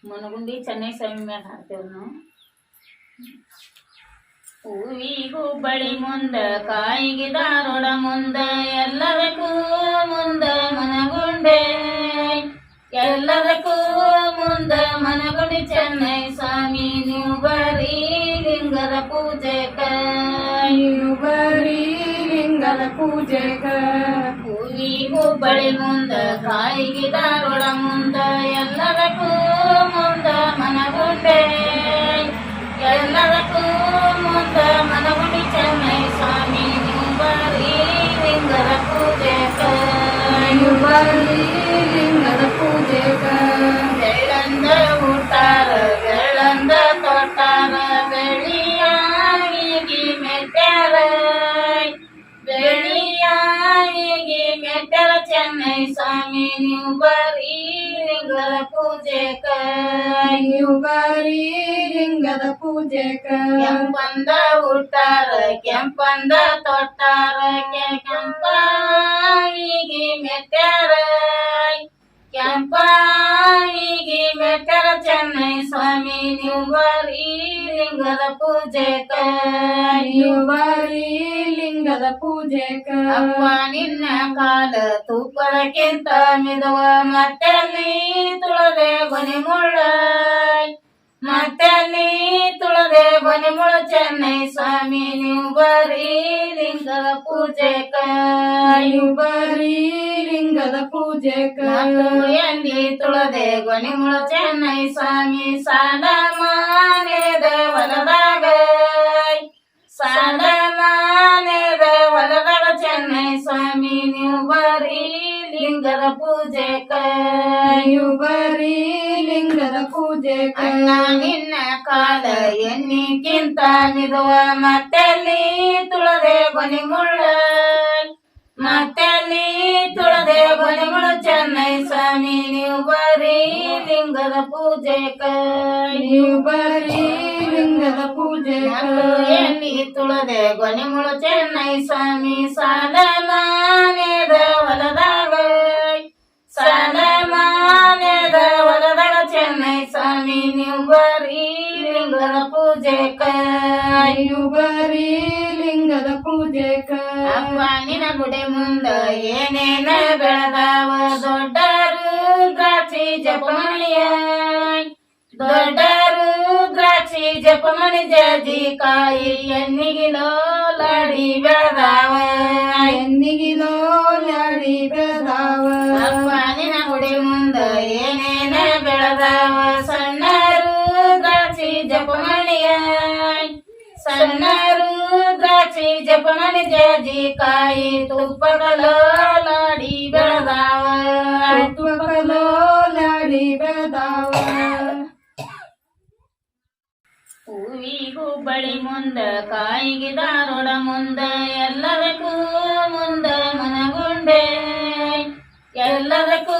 ಮನಗುಂಡಿ ಚೆನ್ನೈ ಸ್ವಾಮಿ ಮ್ಯಾಲ ಹಾಕ್ತೇವೆ ನಾವು. ಹೂವಿಗೂ ಬಳಿ ಮುಂದ ಕಾಯಿಗೆ ದಾರೋಡ ಮುಂದ ಎಲ್ಲದಕ್ಕೂ ಮುಂದ ಮನಗುಂಡೆ, ಎಲ್ಲದಕ್ಕೂ ಮುಂದ ಮನಗುಂಡಿ ಚೆನ್ನೈ ಸ್ವಾಮಿ. ನೀವು ಬರೀ ಲಿಂಗದ ಪೂಜೆಕ, ನೀವು ಬರೀ ಲಿಂಗದ ಪೂಜೆಕ. ಹೂವಿಗೂ ಬಳಿ ಮುಂದ ಕಾಯಿಗೆ ದಾರೋಡ ಮುಂದ ಎಲ್ಲದಕ್ಕೂ ಮುಂದ ಮನಗುಂಡೆ, ಎಲ್ಲದಕ್ಕೂ ಮುಂದ ಮನಗುಂಡಿ ಚೆನ್ನೈ ಸ್ವಾಮಿ. ನೀವು ಬರೀ ಲಿಂಗದ ಪೂಜೆಕ, ನೀವು ಬರೀ ಲಿಂಗದ ಪೂಜೆಕ. ಬೆಳ್ಳಂದ ಊಟಾರ ಬೆಳ್ಳಂದ ತೊಟ್ಟಾರ ಬೆಳಿಯಾಗಿ ಮೆಟ್ಟಾರ, ಬೆಳಿಯಾಗಿ ಮೆಟ್ಟಾರ ಚೆನ್ನೈ ಸ್ವಾಮಿ. ನೀವು ಬರೀ ಲಿಂಗದ ಪೂಜೆಕ, ನೀವು ಬರೀ ಲಿಂಗದ ಪೂಜೆಕ. ಕೆಂಪಂದ ಊಟಾರ ಕೆಂಪಂದ ತೊಟ್ಟಾರ ಕೆಂಪಾಗಿ ಮೆಟ್ಟಾರ, ಕೆಂಪಾಗಿ ಮೆಟ್ಟಾರ ಚೆನ್ನೈ ಸ್ವಾಮಿ. ನೀವು ಬರೀ ಲಿಂಗದ ಪೂಜೆಕ, ನೀವು ಬರೀ ಲಿಂಗದ ಪೂಜೆಕ. ಅಪ್ಪ ನಿನ್ನ ಕಾಲ ತೂಪದಕ್ಕಿಂತ ಮಿದುವ ಮತ್ತಲ್ಲಿ ತುಳದೆ ಬನಿ ಮುಳ್ಳ, ಮತ್ತಲ್ಲಿ ತುಳದೆ ಬನಿ ಮುಳ್ಳ ಚೆನ್ನೈ ಸ್ವಾಮಿ. ನೀವು ಬರೀ ಲಿಂಗದ ಪೂಜೆಕ, ನೀವು ಬರೀ ಲಿಂಗದ ಪೂಜೆಕ. ಎಲ್ಲಿ ತುಳದೆ ಗೊನಿ ಮುಳ ಚೆನ್ನೈ ಸ್ವಾಮಿ. ಸಾಲ ಮಾನೆದ ಹೊಲದಾಗ, ಸಾಲ ಮಾನೆದ ಹೊಲದಾಗ ಚೆನ್ನೈ ಸ್ವಾಮಿ. ನೀವು ಬರೀ ಲಿಂಗದ ಪೂಜೆಕ, ನೀವು ಬರೀ ಲಿಂಗದ ಪೂಜೆಕ. ಅಣ್ಣ ನಿನ್ನ ಕಾಲ ಎನ್ನಿಗಿಂತ ಮಿದುವ ಮತ್ತಲ್ಲಿ ತುಳದೆ ಬನಿ ಮುಳ್ಳ, ಮತ್ತಲ್ಲಿ ತುಳದೆ ಬನಿ ಮುಳ್ಳ ಚೆನ್ನೈ ಸ್ವಾಮಿ. ನೀವು ಬರೀ ಲಿಂಗದ ಪೂಜೆಕ, ನೀವು ಬರೀ ಲಿಂಗದ ಪೂಜೆಕ. ಎಲ್ಲಿ ತುಳದೆ ಗೊನಿ ಮುಳ ಚೆನ್ನೈ ಸ್ವಾಮಿ. ಸಾಲ ಮಾನೆದ ಹೊಲದಾಗ, ಸಾಲ ಮಾನೆದ ಹೊಲದಾಗ ಚೆನ್ನೈ ಸ್ವಾಮಿ. ನೀವು ಬರೀ ಲಿಂಗದ ಪೂಜೆಕ, ನೀವು ಬರೀ ಲಿಂಗದ ಪೂಜೆಕ. ಅಪ್ಪ ನಿನ ಗುಡಿ ಮುಂದ ಏನೇನ ಬೆಳೆದಾವ ದೊಡ್ಡರು ದ್ರಾಕ್ಷಿ ಜಪಮಣಿಯ, ದೊಡ್ಡರು ದ್ರಾಕ್ಷಿ ಜಪಮಣಿ ಜಾಜಿಕಾಯಿ ಎನ್ನಿಗಿಲೋ ಲಾಡಿ ಬೆಳೆದಾವ, ಎನ್ನಿಗಿಲೋ ಲಾಡಿ ಬೆಳೆದಾವ. ಅಪ್ಪ ನಿನ ಗುಡಿ ಮುಂದ ಏನೇನ ಬೆಳೆದಾವ ಸಣ್ಣರು ದ್ರಾಕ್ಷಿ ಜಪಮಣಿಯ, ಸಣ್ಣರು ದ್ರಾಕ್ಷಿ ಜಪಮಣಿ ಜಾಜಿಕಾಯಿ ತುಪ್ಪಗಲೋ ಲಾಡಿ ಬೆಳೆದಾವ, ತುಪ್ಪಗಲೋ ಲಾಡಿ ಬೆಳೆದಾವ. ಹೂವಿಗೂ ಬಳಿ ಮುಂದ ಕಾಯಿಗೆ ದಾರೋಡ ಮುಂದ ಎಲ್ಲದಕ್ಕೂ ಮುಂದ ಮನಗುಂಡೆ, ಎಲ್ಲದಕ್ಕೂ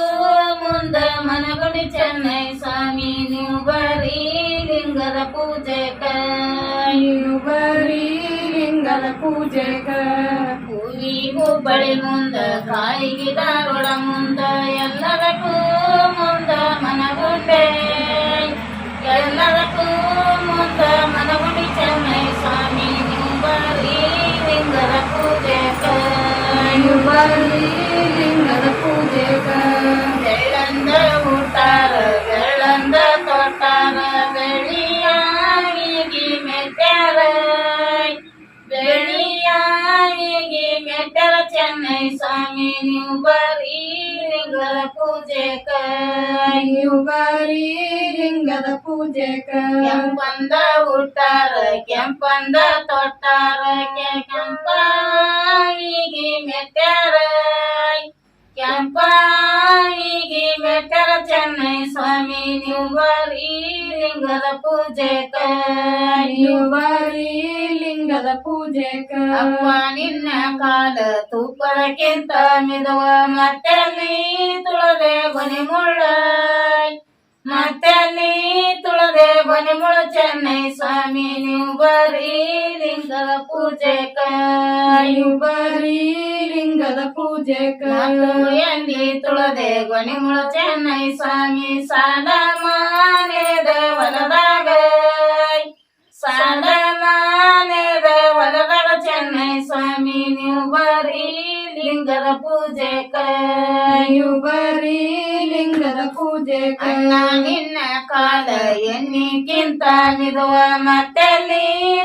ಮುಂದ ಮನಗುಂಡಿ ಚೆನ್ನೈ ಸ್ವಾಮಿ. ನೀವು ಬರೀ ಲಿಂಗದ ಪೂಜೆಕ, ನೀವು ಬರೀ ಲಿಂಗದ ಪೂಜೆಕ. ಹೂವಿಗೂ ಬಳಿ ಮುಂದ ಕಾಯಿಗೆ ದಾರೋಡ ಮುಂದ ಎಲ್ಲದಕ್ಕೂ ಮುಂದ ಮನಗುಂಡೆ, ಎಲ್ಲದಕ್ಕೂ ಮುಂದ ಮನಗುಂಡಿ ಚೆನ್ನೈ ಸ್ವಾಮಿ. ನೀವು ಬರೀ ಲಿಂಗದ ಪೂಜೆಕ, ನೀವು ಬರೀ ಲಿಂಗದ ಪೂಜೆಕ. ಬೆಳ್ಳಂದ ಊಟಾರ ಬೆಳ್ಳಂದ ತೊಟ್ಟಾರ ಬೆಳಿಯಾಗಿ ಮೆಟ್ಟಾರ, ಬೆಳಿಯಾಗಿ ಮೆಟ್ಟಾರ ಚೆನ್ನೈ ಸ್ವಾಮಿ. ನೀವು ಬರೀ ಲಿಂಗದ ಪೂಜೆಕ, ನೀವು ಬರೀ ಲಿಂಗದ ಪೂಜೆಕ. ಕೆಂಪಂದ ಊಟಾರ ಕೆಂಪಂದ ತೊಟ್ಟಾರ ಕೆಂಪಾಗಿ ಮೆಟ್ಟಾರ, ಕೆಂಪಾಗಿ ಮೆಟ್ಟಾರ ಚೆನ್ನೈ ಸ್ವಾಮಿ. ನೀವು ಬರೀ ಲಿಂಗದ ಪೂಜೆಕ, ನೀವು ಬರೀ ಲಿಂಗದ ಪೂಜೆಕ. ಅಪ್ಪ ನಿನ್ನ ಕಾಲ ತೂಪದಕ್ಕಿಂತ ಮಿದುವ ಮತ್ತಲ್ಲಿ ತುಳದೆ ಬನಿ ಮುಳ್ಳ, ಮತ್ತಲ್ಲಿ ತುಳದೆ ಬನಿ ಮುಳ್ಳ ಚೆನ್ನೈ ಸ್ವಾಮಿ. ನೀವು ಬರೀ ಲಿಂಗದ ಪೂಜೆಕ, ನೀವು ಬರೀ ಲಿಂಗದ ಪೂಜೆಕ. ಎಲ್ಲಿ ತುಳದೆ ಗೊನಿ ಮುಳ ಚೆನ್ನೈ ಸ್ವಾಮಿ. ಸಾಲ ಮಾನೆ ಪೂಜೆಕ ನೀವು ಬರೀ ಲಿಂಗದ ಪೂಜೆಕ ಅಣ್ಣ ನಿನ್ನ ಕಾಲ ಎನ್ನಿಕ್ಕಿಂತ ಮಿದುವ ಮತ್ತೆಲ್ಲಿ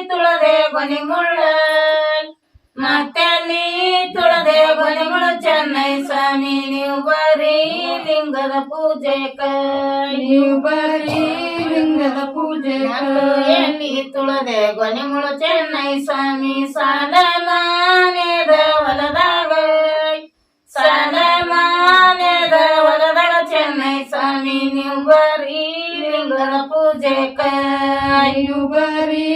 ತುಳದೆ ಕೊನೆ ಮುಳ್ಳ ಮತ್ತೆಲ್ಲಿ ತುಳದೆ ಕೊನೆ ಮುಳ್ಳು ಚೆನ್ನೈ ಸ್ವಾಮಿ ನೀವು ಬರೀ ಲಿಂಗದ ಪೂಜೆಕ ನೀವು ಬರೀ ಲಿಂಗದ ಪೂಜೆಕ ಎಲ್ಲಿ ತುಳದೆ ಕೊನೆ ಮುಳ್ಳು ಚೆನ್ನೈ ಸ್ವಾಮಿ ಸಾಲ ಮಾನೆದ ಹೊಲದಾಗ ಸಾಲ ಮಾನೆದ ಹೊಲದಾಗ ಚೆನ್ನೈ ಸ್ವಾಮಿ ನೀವು ಬರೀ ಲಿಂಗದ ಪೂಜೆಕ ನೀವು ಬರೀ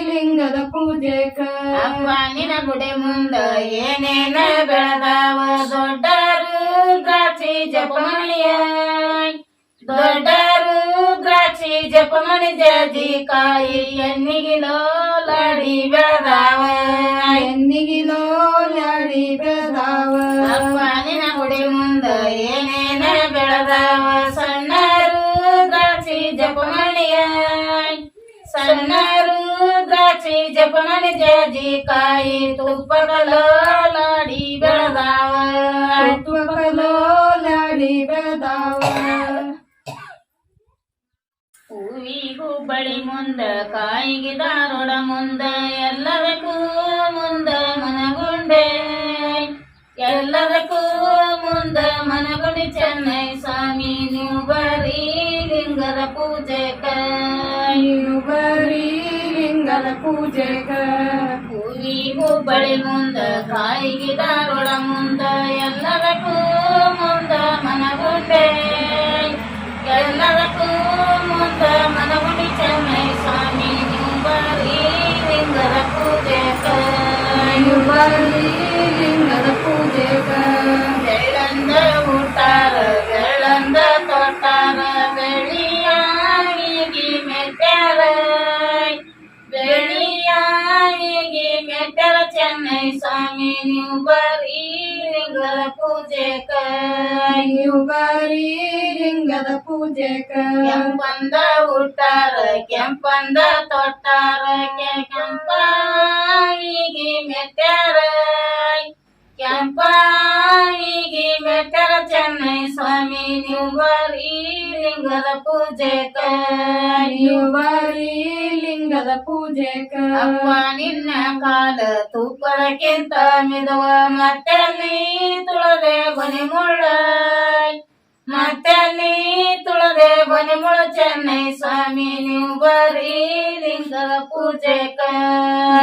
ಲಿಂಗದ ಪೂಜೆಕ ಅಪ್ಪ ನಿನ ಗುಡಿ ಮುಂದ ಏನೇನ ಬೆಳೆದಾವ ದೊಡ್ಡರು ದ್ರಾಕ್ಷಿ ಜಪಮಣಿಯ ದೊಡ್ಡರು ದ್ರಾಕ್ಷಿ ಜಪಮಣಿ ಜಾಜಿ ಕಾಯಿ ಎನ್ನಿಗಿಲೋ ಲಾಡಿ ಬೆಳೆದಾವ ಎನ್ನಿಗಿಲೋ ಲಾಡಿ ಬೆಳೆದಾವ ಅಪ್ಪ ನಿನ ಗುಡಿ ಮುಂದ ಏನೇನ ಬೆಳೆದಾವ ಸಣ್ಣರು ದ್ರಾಕ್ಷಿ ಜಪಮಣಿಯ ಸಣ್ಣರು ದ್ರಾಕ್ಷಿ ಜಪಮಣಿ ಜಾಜಿ ಕಾಯಿ ತುಪ್ಪಗಲೋ ಲಾಡಿ ಬೆಳೆದಾವ ತುಪ್ಪಗಲೋ ಲಾಡಿ ಬೆಳೆದಾವ ಹೂವಿಗೂ ಬಳಿ ಮುಂದ ಕಾಯಿಗೆ ದಾರೋಡ ಮುಂದ ಎಲ್ಲದಕ್ಕೂ ಮುಂದ ಮನಗುಂಡೆ ಎಲ್ಲದಕ್ಕೂ ಮುಂದ ಮನಗುಂಡಿ ಚೆನ್ನೈ ಸ್ವಾಮಿ ನೀವು ಬರೀ ಲಿಂಗದ ಪೂಜೆಕ ನೀವು ಬರೀ ಲಿಂಗದ ಪೂಜೆಕ ಹೂವಿಗೂ ಬಳಿ ಮುಂದ ಕಾಯಿಗೆ ದಾರೋಡ ಮುಂದ ಎಲ್ಲದಕ್ಕೂ ಮುಂದ ಮನಗುಂಡೆ ಎಲ್ಲದಕ್ಕೂ ಮುಂದ ಮನಗುಂಡಿ ಚೆನ್ನೈ ಸ್ವಾಮಿ ನೀವು ಬರೀ ಲಿಂಗದ ಪೂಜೆಕ ನೀವು ಬರೀ ಲಿಂಗದ ಪೂಜೆಕ ಬೆಳ್ಳಂದ ಊಟಾರ ಬೆಳ್ಳಂದ ತೊಟ್ಟಾರ ಬೆಳಿಯಾಗಿ ಮೆಟ್ಟಾರ ಬೆಳಿಯಾಗಿ ಮೆಟ್ಟಾರ ಚೆನ್ನೈ ಸ್ವಾಮಿ ನೀವು ಬರೀ ಲಿಂಗದ ಪೂಜೆಕ ನೀವು ಬರೀ ಲಿಂಗದ ಪೂಜೆಕ ಕೆಂಪಂದ ಊಟಾರ ಕೆಂಪಂದ ತೊಟ್ಟಾರ ಕೆಂಪಾಯಿಗೆ ಮೆಟ್ಟಾರ ಕೆಂಪಾಯಿಗೆ ಮೆಟ್ಟಾರ ಚೆನ್ನೈ ಸ್ವಾಮಿ ನೀವು ಬರೀ ಲಿಂಗದ ಪೂಜೆಕ ನೀವು ಬರೀ ಲಿಂಗದ ಪೂಜೆಕ ಅಪ್ಪ ನಿನ್ನ ಕಾಲ ತುಪ್ಪದಕ್ಕಿಂತ ಮಿದುವ ಮತ್ತೆಲ್ಲಿ ತುಳದೆ ಕೊನೆ ಮುಳ್ಳ ಮತ್ತೆಲ್ಲಿ ತುಳದೆ ಕೊನೆ ಮುಳ್ಳು ಚೆನ್ನೈ ಸ್ವಾಮಿ ನೀವು ಬರೀ ಲಿಂಗದ ಪೂಜೆಕ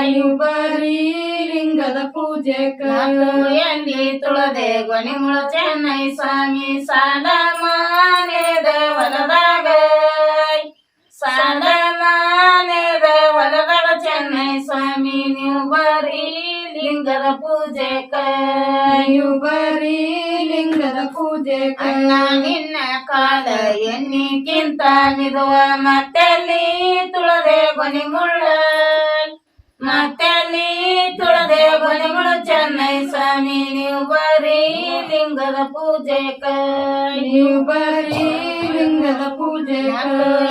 ನೀವು ಬರೀ ಲಿಂಗದ ಪೂಜೆಕ ಎಲ್ಲಿ ತುಳದೆ ಕೊನೆ ಮುಳ್ಳು ಚೆನ್ನೈ ಸ್ವಾಮಿ ಸಾಲ ಮಾನೆದ ಹೊಲದಾಗ ಸಾಲ ಮಾನೆದ ಹೊಲದಾಗ ಚೆನ್ನೈ ಸ್ವಾಮಿ ನೀವು ಬರೀ ಲಿಂಗದ ಪೂಜೆಕ ನೀವು ಬರೀ ಲಿಂಗದ ಪೂಜೆಕ ಅಣ್ಣ ನಿನ್ನ ಕಾಲ ಎನ್ನಿಕ್ಕಿಂತ ಮಿದುವ ಮತ್ತೆಲ್ಲಿ ತುಳದೆ ಕೊನೆ ಮುಳ್ಳ ಮತ್ತೆಲ್ಲಿ ತುಳದೆ ಕೊನೆ ಮುಳ್ಳು ಚೆನ್ನೈ ಸ್ವಾಮಿ ನೀವು ಬರೀ ಲಿಂಗದ ಪೂಜೆಕ ನೀವು ಬರೀ ಲಿಂಗದ ಪೂಜೆಕ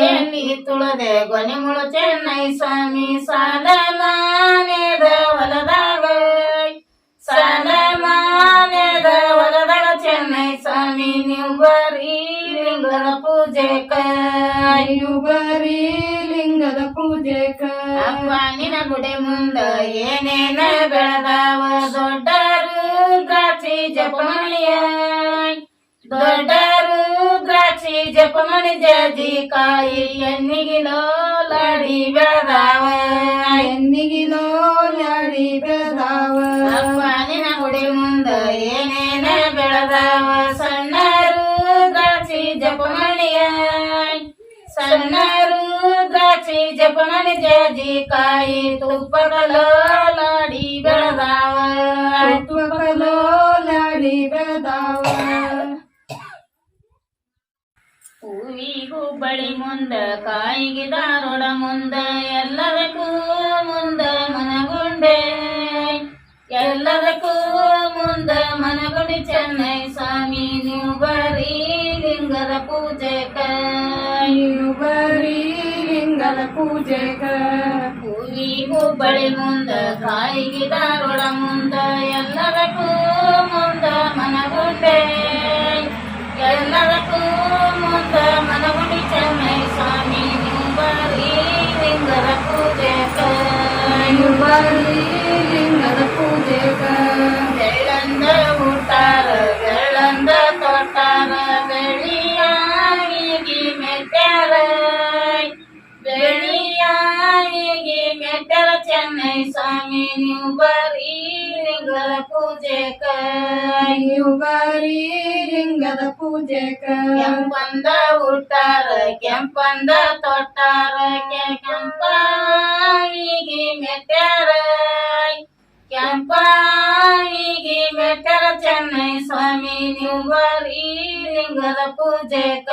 ಎಲ್ಲಿ ತುಳದೆ ಕೊನೆ ಮುಳ್ಳು ಚೆನ್ನೈ ಸ್ವಾಮಿ ಸಾಲ ಮಾನೆದ ಹೊಲದಾಗ ಸಾಲ ಮಾನೆದ ಹೊಲದಾಗ ಚೆನ್ನೈ ಸ್ವಾಮಿ ನೀವು ಬರೀ ಲಿಂಗದ ಪೂಜೆಕ ನೀವು ಬರೀ ಲಿಂಗದ ಪೂಜೆಕ ಅಪ್ಪ ನಿನ ಗುಡಿ ಮುಂದ ಏನೇನ ಬೆಳೆದಾವ ದೊಡ್ಡರು ದ್ರಾಕ್ಷಿ ಜಪಮಣಿಯ ದೊಡ್ಡರು ದ್ರಾಕ್ಷಿ ಜಪಮಣಿ ಜಾಜಿ ಕಾಯಿ ಎನ್ನಿಗಿಲೋ ಲಾಡಿ ಬೆಳೆದಾವ ಎನ್ನಿಗಿಲೋ ಲಾಡಿ ಬೆಳೆದಾವ ಅಪ್ಪ ನಿನ ಗುಡಿ ಮುಂದ ಏನೇನ ಬೆಳೆದಾವ ಸಣ್ಣರು ದ್ರಾಕ್ಷಿ ಜಪಮಣಿಯ ಸಣ್ಣರು ದ್ರಾಕ್ಷಿ ಜಪಮಣಿ ಜಾಜಿ ಕಾಯಿ ತುಪ್ಪಗಲೋ ಲಾಡಿ ಬೆಳೆದಾವ ತುಪ್ಪಗಲೋ ಲಾಡಿ ಬೆಳೆದಾವ ಹೂವಿಗೂ ಬಳಿ ಮುಂದ ಕಾಯಿಗೆ ದಾರೋಡ ಮುಂದ ಎಲ್ಲದಕ್ಕೂ ಮುಂದ ಮನಗುಂಡೆ ಎಲ್ಲದಕ್ಕೂ ಮುಂದ ಮನಗುಂಡಿ ಚೆನ್ನೈ ಸ್ವಾಮಿ ನೀವು ಬರೀ ಲಿಂಗದ ಪೂಜೆಕ ನೀವು ಬರೀ ಲಿಂಗದ ಪೂಜೆಕ ಹೂವಿಗೂ ಬಳಿ ಮುಂದ ಕಾಯಿಗೆ ದಾರೋಡ ಮುಂದ ಎಲ್ಲದಕ್ಕೂ ಮುಂದ ಮನಗುಂಡೆ ಎಲ್ಲದಕ್ಕೂ ಮುಂದ ಮನಗುಂಡಿ ಚೆನ್ನೈ ಸ್ವಾಮಿ ನೀವು ಬರೀ ಲಿಂಗದ ಪೂಜೆಕ ಬರೀ ಲಿಂಗದ ಪೂಜೆಕ ಬೆಳ್ಳಂದ ಊಟಾರ ಬೆಳ್ಳಂದ ತೊಟ್ಟಾರ ಬೆಳಿಯಾಗಿ ಮೆಟ್ಟಾರ ಬೆಳಿಯಾಗಿ ಮೆಟ್ಟಾರ ಚೆನ್ನೈ ಸ್ವಾಮಿ ನೀವು ಬರೀ ಲಿಂಗದ ಪೂಜೆಕ ಬರೀ ಲಿಂಗದ ಪೂಜೆಕ ಕೆಂಪಂದ ಊಟಾರ ಕೆಂಪಂದ ತೊಟ್ಟಾರ ಕೆಂಪಾಗಿ ಮೆಟ್ಟಾರ ಕೆಂಪಾಗಿ ಮೆಟ್ಟಾರ ಚೆನ್ನೈ ಸ್ವಾಮಿ ನೀವು ಬರೀ ಲಿಂಗದ ಪೂಜೆಕ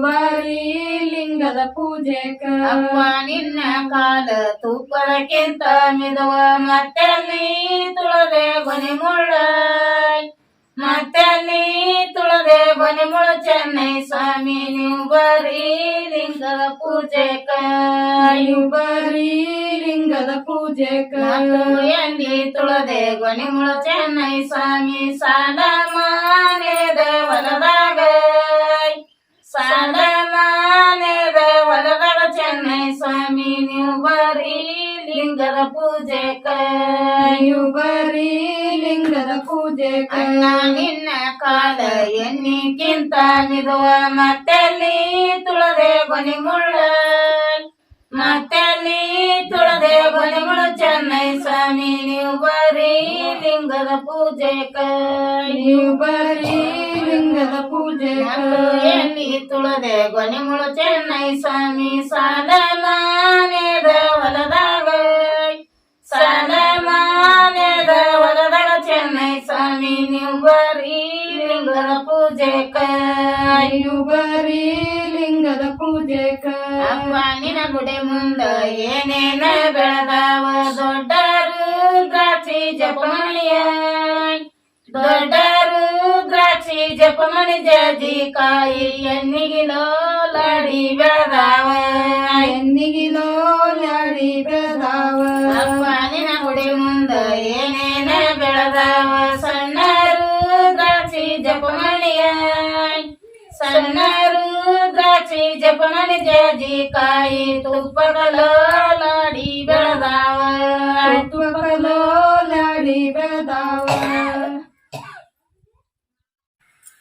ಬರೀ ಲಿಂಗದ ಪೂಜೆಕ ಅಪ್ಪ ನಿನ್ನ ಕಾಲ ತೂಪದಕ್ಕಿಂತ ಮಿದುವ ಮತ್ತಲ್ಲಿ ತುಳದೆ ಬನಿ ಮುಳ್ಳ ಮತ್ತಲ್ಲಿ ತುಳದೆ ಬನಿ ಮುಳ್ಳ ಚೆನ್ನೈ ಸ್ವಾಮಿ ನೀವು ಬರೀ ಲಿಂಗದ ಪೂಜೆಕ ಬರೀ ಲಿಂಗದ ಪೂಜೆಕ ಎಣ್ಣಿ ತುಳದೆ ಗೊನಿ ಮುಳ ಚೆನ್ನೈ ಸ್ವಾಮಿ ಸಾಲ ಮಾನೆದ ಹೊಲದಾಗ ಸಾಲ ಮಾನೆದ ಹೊಲದಾಗ ಚೆನ್ನೈ ಸ್ವಾಮಿ ನೀವು ಬರೀ ಲಿಂಗದ ಪೂಜೆಕ ಬರೀ ಲಿಂಗದ ಪೂಜೆಕ ಅಣ್ಣ ನಿನ್ನ ಕಾಲ ಎನ್ನಿಕ್ಕಿಂತ ಮಿದುವ ಮತ್ತಲ್ಲಿ ತುಳದೆ ಗೊನಿ ಮುಳ್ಳ ಮತ್ತಲ್ಲಿ ತುಳದೆ ಗೊನಿ ಮುಳ್ಳ ಚೆನ್ನೈ ಸ್ವಾಮಿ ನೀವು ಬರೀ ಲಿಂಗದ ಪೂಜೆಕ ಬರೀ ಲಿಂಗದ ಪೂಜೆಕ ಎಲ್ಲಿ ತುಳದೆ ಗೊನಿ ಮುಳ್ಳ ಚೆನ್ನೈ ಸ್ವಾಮಿ ಸಾಲ ಮಾನೆದ ಹೊಲದಾಗ ಸಾಲ ಮಾನೆದ ಹೊಲದಾಗ ಚೆನ್ನೈ ಸ್ವಾಮಿ ನೀವು ಬರೀ ಲಿಂಗದ ಪೂಜೆಕ ಬರೀ ಲಿಂಗದ ಪೂಜೆಕ ಅಪ್ಪ ನಿನ ಗುಡಿ ಮುಂದ ಏನೇನ ಬೆಳೆದಾವ ದೊಡ್ಡರು ದ್ರಾಕ್ಷಿ ಜಪಮಣಿಯ ದೊಡ್ಡರು ದ್ರಾಕ್ಷಿ ಜಪಮಣಿ ಜಾಜಿ ಕಾಯಿ ಎಣ್ಣಿಗಿಲೋ ಲಾಡಿ ಬೆಳೆದಾವ ಎನ್ನಿಗಿಲೋ ಲಾಡಿ ಬೆಳೆದಾವ ಅಪ್ಪ ನಿನ ಗುಡಿ ಮುಂದ ಏನೇನ ಬೆಳೆದಾವ ಸಣ್ಣರು ದ್ರಾಕ್ಷಿ ಜಪಮಣಿಯ ಸಣ್ಣರು ದ್ರಾಕ್ಷಿ ಜಪಮಣಿ ಜಾಜಿ ಕಾಯಿ ತುಪ್ಪಗಲೋ ಲಾಡಿ ಬೆಳೆದಾವ ತುಪ್ಪಲೋ ಲಾಡಿ ಬೆಳೆದಾವ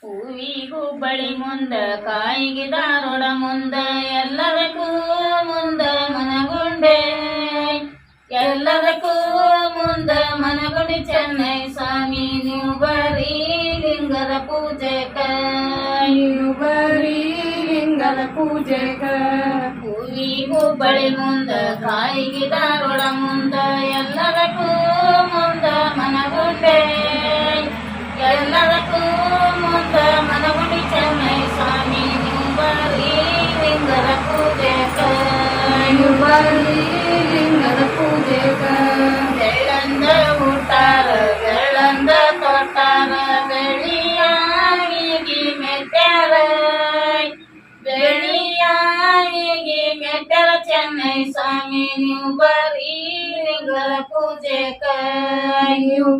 ಹೂವಿ ಹುಬ್ಬಳ್ಳಿ ಮುಂದ ಕಾಯಿಗೆ ಧಾರವಾಡ ಮುಂದ ಎಲ್ಲದಕ್ಕೂ ಮುಂದ ಮನಗುಂಡೆ ಎಲ್ಲದಕ್ಕೂ ಮುಂದ ಮನಗುಂಡಿ ಚೆನ್ನೈ ಸ್ವಾಮಿ ನೀವು ಬರೀ ಲಿಂಗದ ಪೂಜೆಕ ಬರೀ ಲಿಂಗದ ಪೂಜೆಕ ಹೂವಿ ಹುಬ್ಬಳ್ಳಿ ಮುಂದ ಕಾಯಿಗೆ ಧಾರವಾಡ ಮುಂದ ಎಲ್ಲದಕ್ಕೂ ಮುಂದ ಮನಗುಂಡೆ ಎಲ್ಲದಕ್ಕೂ ಮುಂದ ಮನಗುಂಡಿ ಚೆನ್ನೈ ಸ್ವಾಮಿ ನೀವು ಬರೀ ಲಿಂಗದ ಪೂಜೆಕ ಬರೀ ಲಿಂಗದ ಪೂಜೆಕ ಬೆಳ್ಳಂದ ಊಟಾರ ಬೆಳ್ಳಂದ ತೊಟ್ಟಾರ ಬೆಳಿಯಾಗಿ ಮೆಟ್ಟಾರ ಬೆಳಿಯಾಗಿ ಮೆಟ್ಟಾರ ಚೆನ್ನೈ ಸ್ವಾಮಿ ನೀವು ಬರೀ ಲಿಂಗದ ಪೂಜೆಕ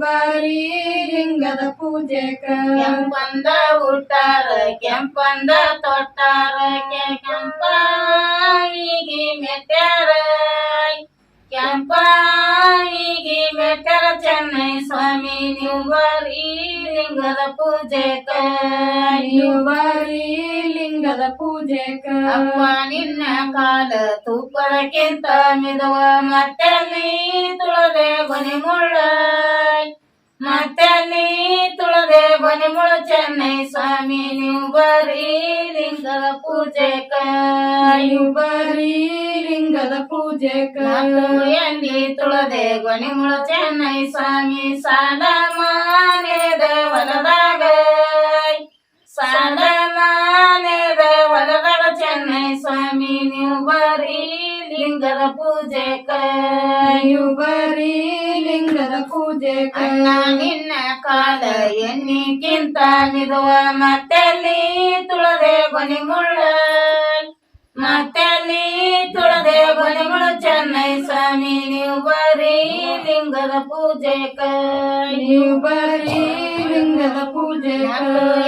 ಬರೀ ಲಿಂಗದ ಪೂಜೆಕ ಕೆಂಪಂದ ಊಟಾರ ಕೆಂಪಂದ ತೊಟ್ಟಾರ ಕೆಂಪಾಗಿ ಮೆಟ್ಟಾರ ಕೆಂಪಾಗಿ ಮೆಟ್ಟಾರ ಚೆನ್ನೈ ಸ್ವಾಮಿ ನೀವು ಬರೀ ಲಿಂಗದ ಪೂಜೆಕ ಬರೀ ಲಿಂಗದ ಪೂಜೆಕ ಅಪ್ಪ ನಿನ್ನ ಕಾಲ ತೂಪದಕ್ಕಿಂತ ಮಿದುವ ಮತ್ತಲ್ಲಿ ತುಳದೆ ಬನಿ ಮುಳ್ಳ ಮತ್ತಲ್ಲಿ ತುಳದೆ ಬನಿ ಮುಳ್ಳ ಚೆನ್ನೈ ಸ್ವಾಮಿ ನೀವು ಬರೀ ಲಿಂಗದ ಪೂಜೆಕ ಬರೀ ಲಿಂಗದ ಪೂಜೆಕ ಎಣ್ಣಿ ತುಳದೆ ಗೊನಿ ಮುಳ್ಳ ಚೆನ್ನೈ ಸ್ವಾಮಿ ಸಾಲ ಮಾನೆದ ಹೊಲದಾಗ ಸಾಲ ಮಾನೆದ ಹೊಲದಾಗ ಚೆನ್ನೈ ಸ್ವಾಮಿ ನೀವು ಬರೀ ಲಿಂಗದ ಪೂಜೆಕ ಬರೀ ಲಿಂಗದ ಪೂಜೆಕ ಅಣ್ಣ ನಿನ್ನ ಕಾಲ ಎನ್ನಿಕ್ಕಿಂತ ಮಿದುವ ಮತ್ತಲ್ಲಿ ತುಳದೆ ಬನಿ ಮುಳ್ಳ ಮತ್ತಲ್ಲಿ ತುಳದೆ ಬನಿ ಮುಳ್ಳ ಚೆನ್ನೈ ಸ್ವಾಮಿ ನೀವು ಬರೀ ಲಿಂಗದ ಪೂಜೆಕ ನೀವು ಬರೀ ಲಿಂಗದ ಪೂಜೆಕ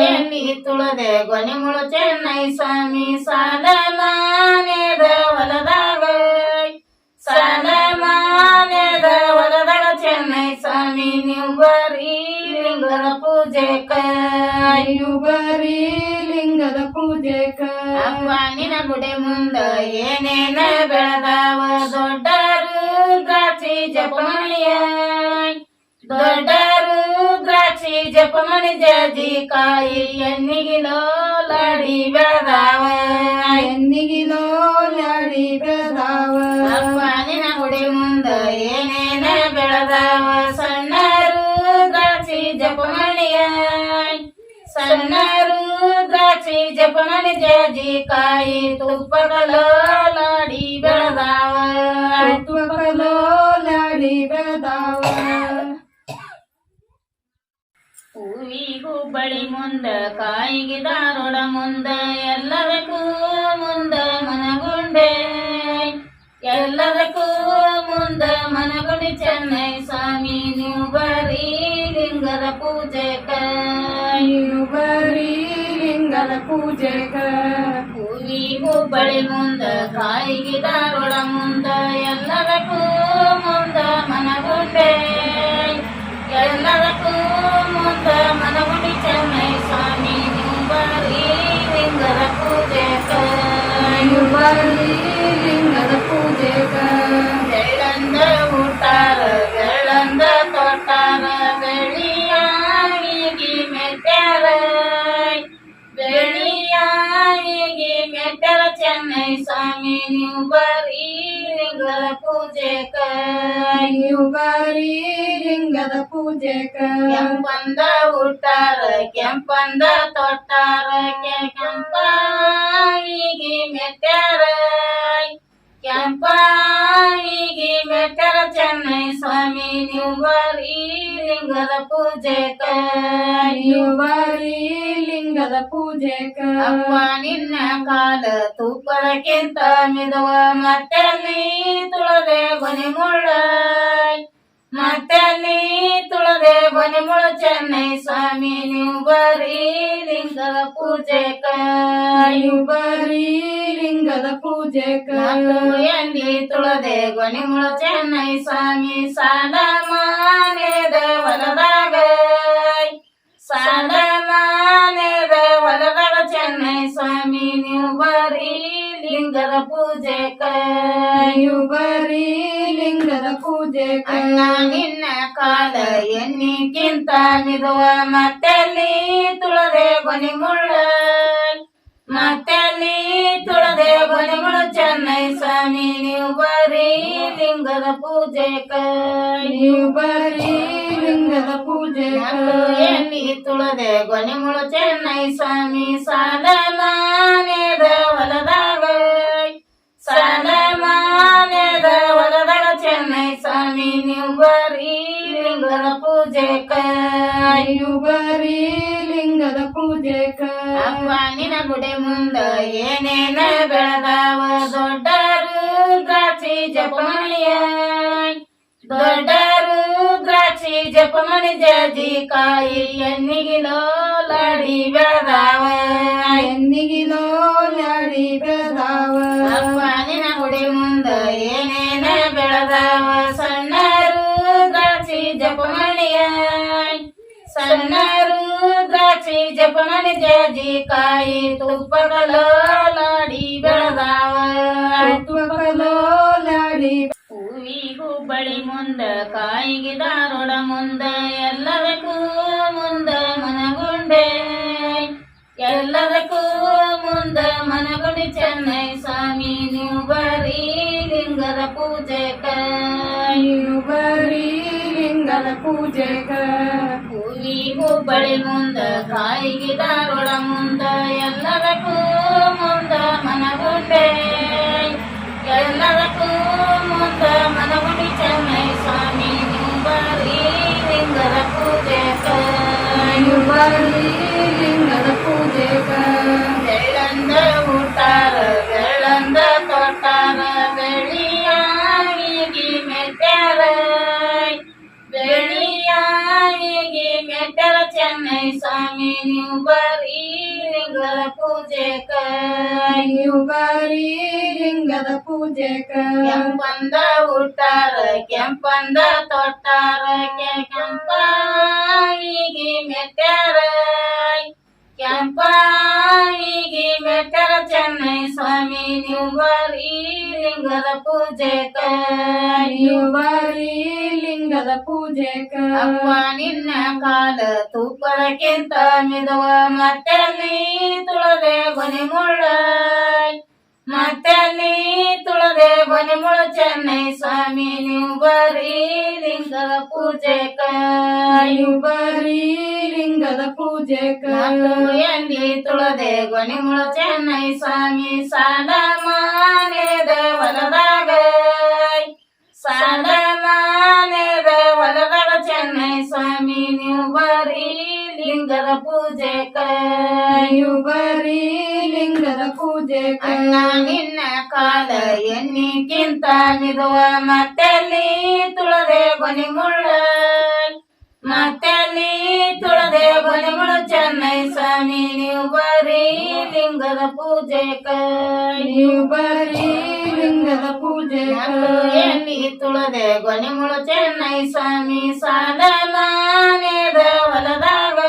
ಎಲ್ಲಿ ತುಳದೆ ಗೊನೆ ಮುಳು ಚೆನ್ನೈ ಸ್ವಾಮಿ ಸಾಲ ಮಾನೆದ ಹೊಲದಾಗ ಸಾಲ ಮಾನೆದ ಹೊಲದಾಗ ಚೆನ್ನೈ ಸ್ವಾಮಿ ನೀವು ಬರೀ ಲಿಂಗದ ಪೂಜೆಕ ನೀವು ಬರೀ ಲಿಂಗದ ಪೂಜೆಕ ಅಪ್ಪ ನಿನ ಗುಡಿ ಮುಂದ ಏನೇನ ಬೆಳೆದಾವ ದೊಡ್ಡರು ದ್ರಾಕ್ಷಿ ಜಪಮಣಿಯ ದೊಡ್ಡರು ದ್ರಾಕ್ಷಿ ಜಪಮಣಿ ಜಾಜಿ ಕಾಯಿ ಎನ್ನಿಗಿಲೋ ಲಾಡಿ ಬೆಳೆದಾವ ಎನ್ನಿಗಿಲೋ ಲಾಡಿ ಬೆಳೆದಾವ ಅಪ್ಪ ನಿನ ಗುಡಿ ಮುಂದ ಏನೇನ ಬೆಳೆದಾವ ಸಣ್ಣರು ದ್ರಾಕ್ಷಿ ಜಪಮಣಿಯ ಸಣ್ಣರು ದ್ರಾಕ್ಷಿ ಜಪಮಣಿ ಜಾಜಿ ಕಾಯಿ ತುಪ್ಪಗಲೋ ಲಾಡಿ ಬೆಳೆದಾವ ತುಪ್ಪಗಲೋ ಲಾಡಿ ಬೆಳೆದಾವ ಹೂವಿ ಹುಬ್ಬಳ್ಳಿ ಮುಂದ ಕಾಯಿಗೆ ಧಾರವಾಡ ಮುಂದ ಎಲ್ಲದಕ್ಕೂ ಮುಂದ ಮನಗುಂಡೆ ಎಲ್ಲದಕ್ಕೂ ಮುಂದ ಮನಗುಂಡಿ ಚೆನ್ನೈ ಸ್ವಾಮಿ ನೀವು ಬರೀ ಲಿಂಗದ ಪೂಜೆಕ ನೀವು ಬರೀ ಲಿಂಗದ ಪೂಜೆಕ ಹೂವಿ ಹುಬ್ಬಳ್ಳಿ ಮುಂದ ಕಾಯಿಗೆ ಧಾರವಾಡ ಮುಂದ ಎಲ್ಲದಕ್ಕೂ ಮುಂದ ಮನಗುಂಡೆ ಎಲ್ಲದಕ್ಕೂ ಮುಂದ ಮನಗುಂಡಿ ಚೆನ್ನೈ ಸ್ವಾಮಿ ನೀವು ಬರೀ ಲಿಂಗದ ಪೂಜೆಕ ನೀವು ಬರೀ ಲಿಂಗದ ಪೂಜೆಕ ಬೆಳ್ಳಂದ ಊಟಾರ ಬೆಳ್ಳಂದ ತೊಟ್ಟಾರ ಬೆಳಿಯಾಗಿ ಮೆಟ್ಟಾರ ಬೆಳಿಯಾಗಿ ಮೆಟ್ಟಾರ ಚೆನ್ನೈ ಸ್ವಾಮಿ ನೀವು ಬರೀ ಲಿಂಗದ ಪೂಜೆಕ ನೀವು ಬರೀ ಲಿಂಗದ ಪೂಜೆಕ ಕೆಂಪಂದ ಊಟಾರ ಕೆಂಪಂದ ತೊಟ್ಟಾರ ಕೆಂಪಾಗಿ ಮೆಟ್ಟಾರ ಕೆಂಪಾಗಿ ಮೆಟ್ಟಾರ ಚೆನ್ನೈ ಸ್ವಾಮಿ ನೀವು ಬರೀ ಲಿಂಗದ ಪೂಜೆಕ ನೀವು ಬರೀ ಲಿಂಗದ ಪೂಜೆಕ ಅಪ್ಪ ನಿನ್ನ ಕಾಲ ತುಪ್ಪದಕ್ಕಿಂತ ಮಿದುವ ಮತ್ತಲ್ಲಿ ತುಳದೆ ಗೊನೆ ಮುಳ್ಳ ಮತ್ತಲ್ಲಿ ತುಳದೆ ಗೊನೆ ಮುಳ್ಳು ಚೆನ್ನೈ ಸ್ವಾಮಿ ನೀವು ಬರೀ ಲಿಂಗದ ಪೂಜೆಕ ನೀವು ಬರೀ ಲಿಂಗದ ಪೂಜೆಕ ಎಲ್ಲಿ ತುಳದೆ ಗೊನೆ ಮುಳ್ಳು ಚೆನ್ನೈ ಸ್ವಾಮಿ ಸಾಲ ಮಾನೆದ ಹೊಲದಾಗ ಸಾಲ ಮಾನೆದ ಹೊಲದಾಗ ಚೆನ್ನೈ ಸ್ವಾಮಿ ನೀವು ಬರೀ ಲಿಂಗದ ಪೂಜೆಕ ನೀವು ಬರೀ ಲಿಂಗದ ಪೂಜೆಕ ಅಣ್ಣ ನಿನ್ನ ಕಾಲ ಎನ್ನಿಗಿಂತ ಮಿದುವ ಮತ್ತಲ್ಲಿ ತುಳದೆ ಗೊನೆ ಮುಳ್ಳ ಮತ್ತಲ್ಲಿ ತುಳದೆ ಗೊನೆ ಮುಳ್ಳು ಚೆನ್ನೈ ಸ್ವಾಮಿ ನೀವು ಬರೀ ಲಿಂಗದ ಪೂಜೆಕ ನೀವು ಬರೀ ಲಿಂಗದ ಪೂಜೆಕ ಎಲ್ಲಿ ತುಳದೆ ಗೊನೆ ಮುಳ್ಳು ಚೆನ್ನೈ ಸ್ವಾಮಿ ಸಾಲ ಮಾನೆದ ಹೊಲದಾಗ ಸಾಲ ಮಾನೆದ ಹೊಲದಾಗ ಚೆನ್ನೈ ಸ್ವಾಮಿ ನೀವು ಬರೀ ಲಿಂಗದ ಪೂಜೆಕ ನೀವು ಬರೀ ಲಿಂಗದ ಪೂಜೆಕ ಅಪ್ಪ ನಿನ ಗುಡಿ ಮುಂದ ಏನೇನ ಬೆಳೆದಾವ ದೊಡ್ಡರು ದ್ರಾಕ್ಷಿ ಜಪಮಣಿಯ ದೊಡ್ಡರು ದ್ರಾಕ್ಷಿ ಜಪಮಣಿ ಜಾಜಿ ಕಾಯಿ ಎನ್ನಿಗಿಲೋ ಲಾಡಿ ಬೆಳೆದಾವ ಎನ್ನಿಗಿಲೋ ಲಾಡಿ ಬೆಳೆದಾವ ಅಪ್ಪ ನಿನ ಗುಡಿ ಮುಂದ ಏನೇನ ಬೆಳೆದಾವ ಸಣ್ಣರು ದ್ರಾಕ್ಷಿ ಜಪಮಣಿಯ ಸಣ್ಣರು ದ್ರಾಕ್ಷಿ ಜಪಮಣಿ ಜಾಜಿ ಕಾಯಿ ತುಪ್ಪಗಲೋ ಲಾಡಿ ಬೆಳೆದಾವ ತುಪ್ಪಗಲೋ ಲಾಡಿ ಹೂವಿ ಹುಬ್ಬಳ್ಳಿ ಮುಂದ ಕಾಯಿಗೆ ಧಾರವಾಡ ಮುಂದ ಎಲ್ಲದಕ್ಕೂ ಮುಂದ ಮನಗುಂಡೆ ಎಲ್ಲದಕ್ಕೂ ಮುಂದ ಮನಗುಂಡಿ ಚೆನ್ನೈ ಸ್ವಾಮಿ ನೀವು ಬರೀ ಲಿಂಗದ ಪೂಜೆಕ ನೀವು ಬರೀ ಲಿಂಗದ ಪೂಜೆಕ ಹೂವಿ ಹುಬ್ಬಳ್ಳಿ ಮುಂದ ಕಾಯಿಗೆ ಧಾರವಾಡ ಮುಂದ ಎಲ್ಲದಕ್ಕೂ ಮುಂದ ಮನಗುಂಡೆ ಎಲ್ಲದಕ್ಕೂ ಮುಂದ ಮನಗುಂಡಿ ಚೆನ್ನೈ ಸ್ವಾಮಿ ನೀವು ಬರೀ ಲಿಂಗದ ಪೂಜೆಕ ನೀವು ಬರೀ ಲಿಂಗದ ಪೂಜೆಕ ಬೆಳ್ಳಂದ ಊಟಾರ ಬೆಳ್ಳಂದ ತೊಟ್ಟಾರ ಬೆಳಿಯಾಗಿ ಮೆಟ್ಟಾರ ಸ್ವಾಮಿ ನೀವು ಬರೀ ಲಿಂಗದ ಪೂಜೆಕ ನೀವು ಬರೀ ಲಿಂಗದ ಪೂಜೆಕ ಕೆಂಪಂದ ಹುಟ್ಟಾರ ಕೆಂಪಂದ ತೊಟ್ಟಾರ ಕೆಂಪಾಯಿಗಿ ಮೆಟ್ಟಾರ ಕೆಂಪಾಯಿಗಿ ಮೆಟ್ಟಾರ ಚೆನ್ನೈ ಸ್ವಾಮಿ ನೀವು ಬರೀ ಲಿಂಗದ ಪೂಜೆಕ ನೀವು ಬರೀ ಲಿಂಗದ ಪೂಜೆಕ ಅಪ್ಪ ನಿನ್ನ ಕಾಲ ತುಪ್ಪದಕ್ಕಿಂತ ಮಿದುವ ಮತ್ತಲ್ಲಿ ತುಳದೆ ಬನಿ ಮುಳ್ಳ ಮತ್ತಲ್ಲಿ ತುಳದೆ ಬನಿ ಮುಳ್ಳ ಚೆನ್ನೈ ಸ್ವಾಮಿ ನೀವು ಬರೀ ಲಿಂಗದ ಪೂಜೆಕ ನೀವು ಬರೀ ಲಿಂಗದ ಪೂಜೆಕ ಎಲ್ಲಿ ತುಳದೆ ಬನಿ ಮುಳ್ಳ ಚೆನ್ನೈ ಸ್ವಾಮಿ ಸಾಲ ಮಾನೆದ ಹೊಲದಾಗ ಸಾಲ ಮಾನೆದ ಹೊಲದಾಗ ಚೆನ್ನೈ ಸ್ವಾಮಿ ನೀವು ಬರೀ ಲಿಂಗದ ಪೂಜೆಕ ನೀವು ಬರೀ ಲಿಂಗದ ಪೂಜೆಕ ಅಣ್ಣ ನಿನ್ನ ಕಾಲ ಎನ್ನಿಕ್ಕಿಂತ ಮಿದುವ ಮತ್ತಲ್ಲಿ ತುಳದೆ ಬನಿ ಮುಳ್ಳ ಮತ್ತಲ್ಲಿ ತುಳದೆ ಬನಿ ಮುಳ್ಳ ಚೆನ್ನೈ ಸ್ವಾಮಿ ನೀವು ಬರೀ ಲಿಂಗದ ಪೂಜೆಕ ನೀವು ಬರೀ ಲಿಂಗದ ಪೂಜೆಕ ಎಲ್ಲಿ ತುಳದೆ ಗೊನೆ ಮುಳು ಚೆನ್ನೈ ಸ್ವಾಮಿ ಸಾಲ ಮಾನೆದ ಹೊಲದಾಗ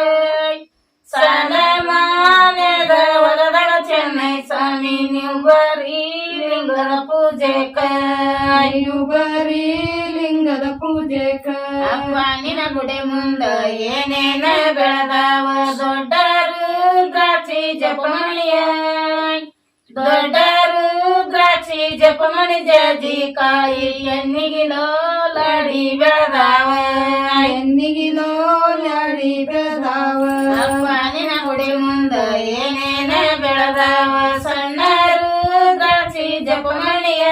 ಸಾಲ ಮಾನೆದ ಹೊಲದಾಗ ಚೆನ್ನೈ ಸ್ವಾಮಿ ನೀವು ಬರೀ ಲಿಂಗದ ಪೂಜೆಕ ನೀವು ಬರೀ ಲಿಂಗದ ಪೂಜೆಕ ಅಪ್ಪ ನಿನ ಗುಡಿ ಮುಂದ ಏನೇನ ಬೆಳೆದಾವ ದೊಡ್ಡರು ದ್ರಾಕ್ಷಿ ಜಪಮಣಿಯ ದೊಡ್ಡರು ದ್ರಾಕ್ಷಿ ಜಪಮಣಿ ಜಾಜಿ ಕಾಯಿ ಎನ್ನಿಗಿಲೋ ಲಾಡಿ ಬೆಳೆದಾವ ಎನ್ನಿಗಿಲೋ ಲಾಡಿ ಬೆಳೆದಾವ ಅಪ್ಪ ನಿನ ಗುಡಿ ಮುಂದ ಏನೇನ ಬೆಳೆದಾವ ಸಣ್ಣರು ದ್ರಾಕ್ಷಿ ಜಪಮಣಿಯ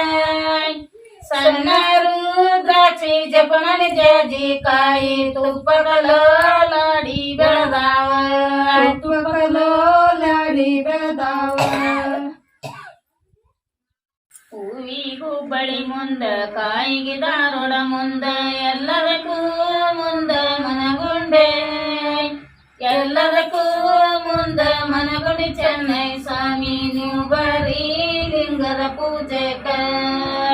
ಸಣ್ಣರು ದ್ರಾಕ್ಷಿ ಜಪಮಣಿ ಜಾಜಿ ಕಾಯಿ ತುಪ್ಪಗಳೋ ಲಾಡಿ ಬೆಳೆದಾವ ತುಪ್ಪಲೋ ಲಾಡಿ ಬೆಳೆದಾವ ಹೂವಿಗೂ ಬಳಿ ಮುಂದ ಕಾಯಿಗೆ ದಾರೋಡ ಮುಂದ ಎಲ್ಲದಕ್ಕೂ ಮುಂದ ಮನಗುಂಡೆ ಎಲ್ಲದಕ್ಕೂ ಮುಂದ ಮನಗುಂಡಿ ಚೆನ್ನೈ ಸ್ವಾಮಿ ನೀವು ಬರೀ ಲಿಂಗದ ಪೂಜೆಕ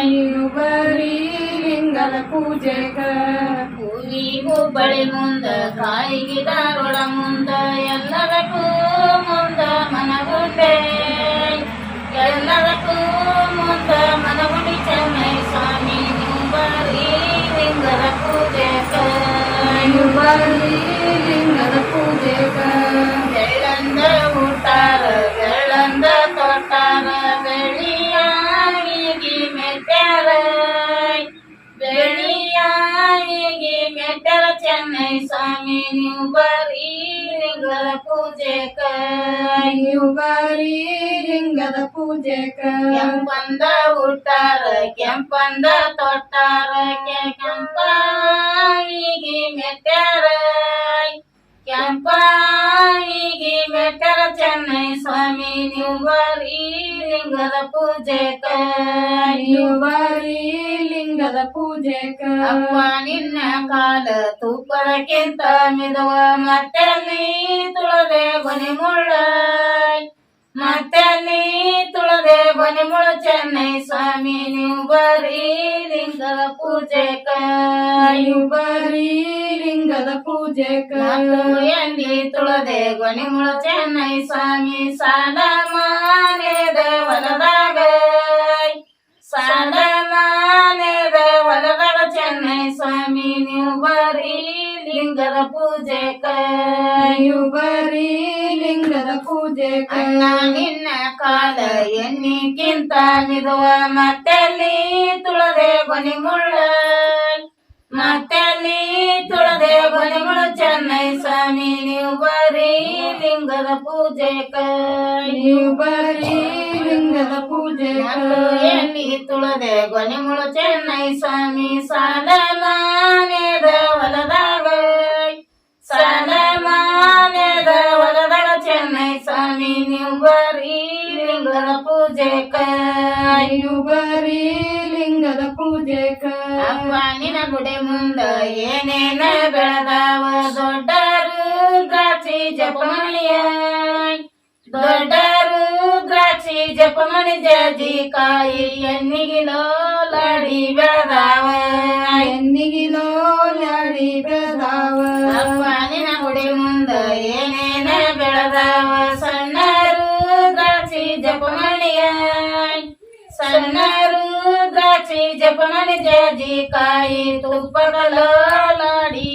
ನೀವು ಬರೀ ಲಿಂಗದ ಪೂಜೆಕ ಹೂವಿಗೂ ಬಳಿ ಮುಂದ ಕಾಯಿಗೆ ದಾರೋಡ ಮುಂದ ಎಲ್ಲದಕ್ಕೂ ಮುಂದ ಮನಗುಂಡೆ ಎಲ್ಲದಕ್ಕೂ ಮುಂದ ಮನಗುಂಡಿ ಚೆನ್ನೈ ಸ್ವಾಮಿ ನೀವು ಬರೀ ಲಿಂಗದ ಪೂಜೆಕ ನೀವು ಬರೀ ಲಿಂಗದ ಪೂಜೆಕ ಬೆಳ್ಳಂದ ಊಟಾರ ಬೆಳ್ಳಂದ ತೊಟ್ಟಾರ ಬೆಳಿಯಾಗಿ ಮೆಟ್ಟಾರ ಬೆಳಿಯಾಗಿ ಮೆಟ್ಟಾರ ಚೆನ್ನೈ ಸ್ವಾಮಿ ನೀವು ಬರೀ ಲಿಂಗದ ಪೂಜೆಕ ನೀವು ಬರೀ ಲಿಂಗದ ಪೂಜೆಕ ಕೆಂಪಂದ ಊಟಾರ ಕೆಂಪಂದ ತೊಟ್ಟಾರ ಕೆಂಪಾಯಿಗಿ ಮೆಟ್ಟಾರ ಕೆಂಪಾಯಿಗಿ ಮೆಟ್ಟಾರ ಚೆನ್ನೈ ಸ್ವಾಮಿ ನೀವು ಬರೀ ಲಿಂಗದ ಪೂಜೆಕ ನೀವು ಬರೀ ಲಿಂಗದ ಪೂಜೆಕ ಅಪ್ಪ ನಿನ್ನ ಕಾಲ ತುಪ್ಪದಕ್ಕಿಂತ ಮಿದುವ ಮತ್ತಲ್ಲಿ ತುಳದೆ ಬನಿ ಮುಳ್ಳ ಮತ್ತಲ್ಲಿ ತುಳದೆ ಬನಿ ಮುಳ್ಳ ಚೆನ್ನೈ ಸ್ವಾಮಿ ನೀವು ಬರೀ ಲಿಂಗದ ಪೂಜೆಕ ನೀವು ಬರೀ ಲಿಂಗದ ಪೂಜೆಕ ಎಲ್ಲಿ ತುಳದೆ ಬನಿ ಮುಳ್ಳ ಚೆನ್ನೈ ಸ್ವಾಮಿ ಸಾಲ ಮಾನೆದ ಹೊಲದಾಗ ಸಾಲ ಮಾನೆದ ಹೊಲದಾಗ ಚೆನ್ನೈ ಸ್ವಾಮಿ ನೀವು ಬರೀ ಲಿಂಗದ ಪೂಜೆಕ ನೀವು ಬರೀ ಲಿಂಗದ ಪೂಜೆಕ ಅಣ್ಣ ನಿನ್ನ ಕಾಲ ಎನ್ನಿಕ್ಕಿಂತ ಮಿದುವ ಮತ್ತಲ್ಲಿ ತುಳದೆ ಬನಿ ಮುಳ್ಳ ಮತ್ತಲ್ಲಿ ತುಳದೆ ಬನಿ ಮುಳ್ಳ ಚೆನ್ನೈ ಸ್ವಾಮಿ ನೀವು ಬರೀ ಲಿಂಗದ ಪೂಜೆಕ ನೀವು ಬರೀ ಲಿಂಗದ ಪೂಜೆಕ ಎಲ್ಲಿ ತುಳದೆ ಬನಿ ಮುಳ್ಳ ಚೆನ್ನೈ ಸ್ವಾಮಿ ಸಾಲ ಮಾನೆದ ಹೊಲದಾಗ ಸಾಲ ಮಾನೆದ ಹೊಲದಾಗ ಚೆನ್ನೈ ಸ್ವಾಮಿ ನೀವು ಬರೀ ಲಿಂಗದ ಪೂಜೆಕ ನೀವು ಬರೀ ಲಿಂಗದ ಪೂಜೆಕ ಅಪ್ಪ ನಿನ ಗುಡಿ ಮುಂದ ಏನೇನ ಬೆಳೆದಾವ ದೊಡ್ಡರು ದ್ರಾಕ್ಷಿ ಜಪಮಣಿಯ ದೊಡ್ಡರು ದ್ರಾಕ್ಷಿ ಜಪಮಣಿ ಜಾಜಿಕಾಯಿ ಎಣ್ಣಿಗಿಲೋ ಲಾಡಿ ಬೆಳದಾವ ಎನ್ನಿಗಿಲೋ ಲಾಡಿ ಬೆಳದಾವ ಅಪ್ಪನಿನ ಗುಡಿ ಮುಂದ ಏನೇನ ಬೆಳದಾವ ಸಣ್ಣರು ದ್ರಾಕ್ಷಿ ಜಪಮಣಿಯ ಸಣ್ಣರು ದ್ರಾಕ್ಷಿ ಜಪಮಣಿ ಜಾಜಿಕಾಯಿ ತುಪ್ಪಗಲೋ ಲಾಡಿ